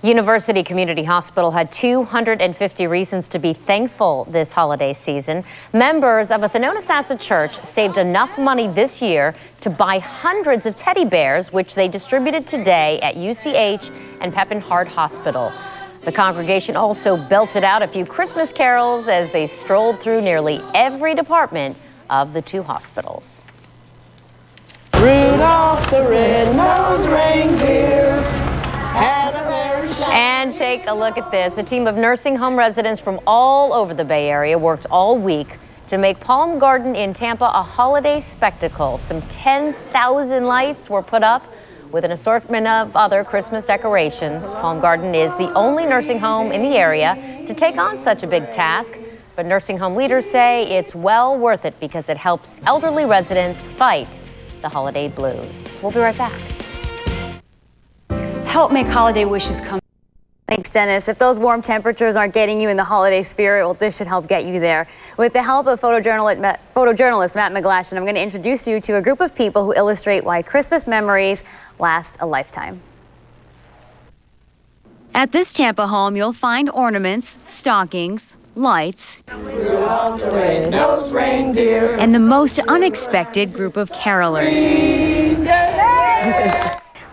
University Community Hospital had 250 reasons to be thankful this holiday season. Members of a Thonotosassa church saved enough money this year to buy hundreds of teddy bears, which they distributed today at UCH and Pepin Hart Hospital. The congregation also belted out a few Christmas carols as they strolled through nearly every department of the two hospitals. Rudolph the red-nosed reindeer had a very shiny... And take a look at this. A team of nursing home residents from all over the Bay Area worked all week to make Palm Garden in Tampa a holiday spectacle. Some 10,000 lights were put up with an assortment of other Christmas decorations. Palm Garden is the only nursing home in the area to take on such a big task. But nursing home leaders say it's well worth it because it helps elderly residents fight the holiday blues. We'll be right back. Help make holiday wishes come. Thanks, Dennis. If those warm temperatures aren't getting you in the holiday spirit, well, this should help get you there. With the help of photojournalist Matt McGlashan, I'm going to introduce you to a group of people who illustrate why Christmas memories last a lifetime. At this Tampa home, you'll find ornaments, stockings, lights, Rudolph the red-nosed reindeer, and the most unexpected group of carolers.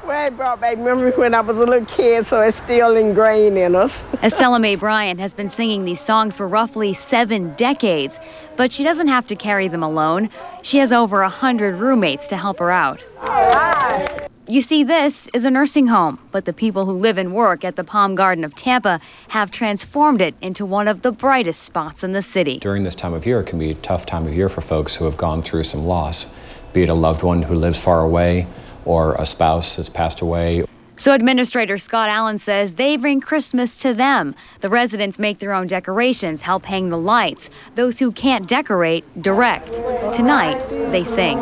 Well, it brought back memories when I was a little kid, so it's still ingrained in us. Estella Mae Bryant has been singing these songs for roughly 7 decades, but she doesn't have to carry them alone. She has over 100 roommates to help her out. All right. You see, this is a nursing home, but the people who live and work at the Palm Garden of Tampa have transformed it into one of the brightest spots in the city. During this time of year, it can be a tough time of year for folks who have gone through some loss, be it a loved one who lives far away or a spouse that's passed away. So Administrator Scott Allen says they bring Christmas to them. The residents make their own decorations, help hang the lights. Those who can't decorate, direct. Tonight, they sing.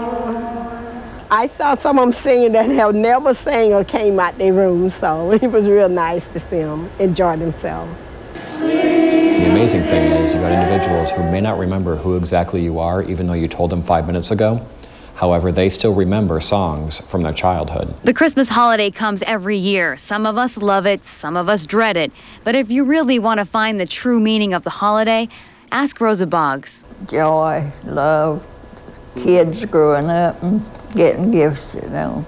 I saw some of them singing that have never sang or came out their room, so it was real nice to see them enjoy themselves. The amazing thing is you've got individuals who may not remember who exactly you are, even though you told them 5 minutes ago. However, they still remember songs from their childhood. The Christmas holiday comes every year. Some of us love it, some of us dread it. But if you really want to find the true meaning of the holiday, ask Rosa Boggs. Joy, love, kids growing up and getting gifts, you know.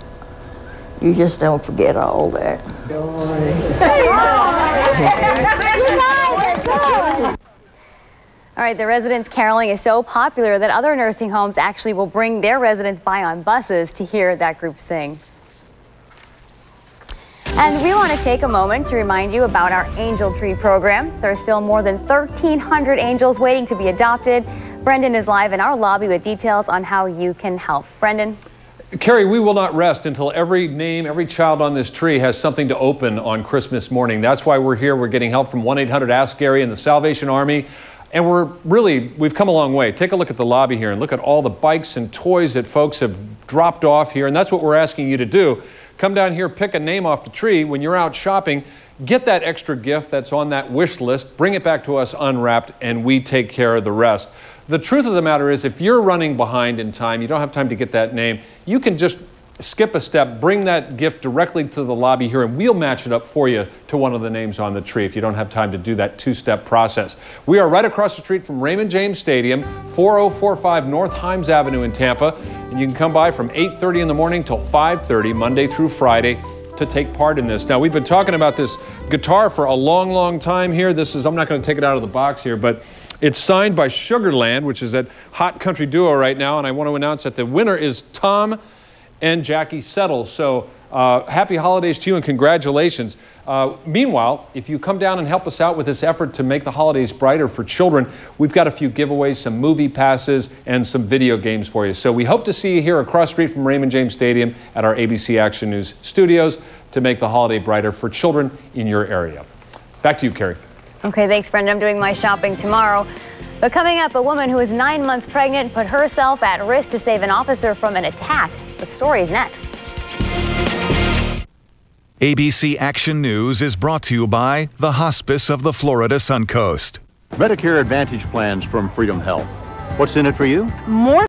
You just don't forget all that. All right, the residents' caroling is so popular that other nursing homes actually will bring their residents by on buses to hear that group sing. And we want to take a moment to remind you about our Angel Tree program. There are still more than 1,300 angels waiting to be adopted. Brendan is live in our lobby with details on how you can help. Brendan? Carrie, we will not rest until every name, every child on this tree has something to open on Christmas morning. That's why we're here. We're getting help from 1-800-ASK-GARY and the Salvation Army. And we've come a long way. Take a look at the lobby here and look at all the bikes and toys that folks have dropped off here. And that's what we're asking you to do. Come down here, pick a name off the tree. When you're out shopping, get that extra gift that's on that wish list, bring it back to us unwrapped, and we take care of the rest. The truth of the matter is, if you're running behind in time, you don't have time to get that name, you can just skip a step, bring that gift directly to the lobby here, and we'll match it up for you to one of the names on the tree if you don't have time to do that two-step process. We are right across the street from Raymond James Stadium, 4045 North Himes Avenue in Tampa, and you can come by from 8:30 in the morning till 5:30, Monday through Friday, to take part in this. Now, we've been talking about this guitar for a long, long time here. I'm not going to take it out of the box here, but it's signed by Sugarland, which is that hot country duo right now, and I want to announce that the winner is Tom and Jackie Settle. So happy holidays to you and congratulations. Meanwhile, if you come down and help us out with this effort to make the holidays brighter for children, we've got a few giveaways, some movie passes, and some video games for you. So we hope to see you here across the street from Raymond James Stadium at our ABC Action News studios to make the holiday brighter for children in your area. Back to you, Carrie. Okay, thanks, Brendan. I'm doing my shopping tomorrow. But coming up, a woman who is 9 months pregnant put herself at risk to save an officer from an attack. The story is next. ABC Action News is brought to you by the Hospice of the Florida Suncoast. Medicare Advantage plans from Freedom Health. What's in it for you? More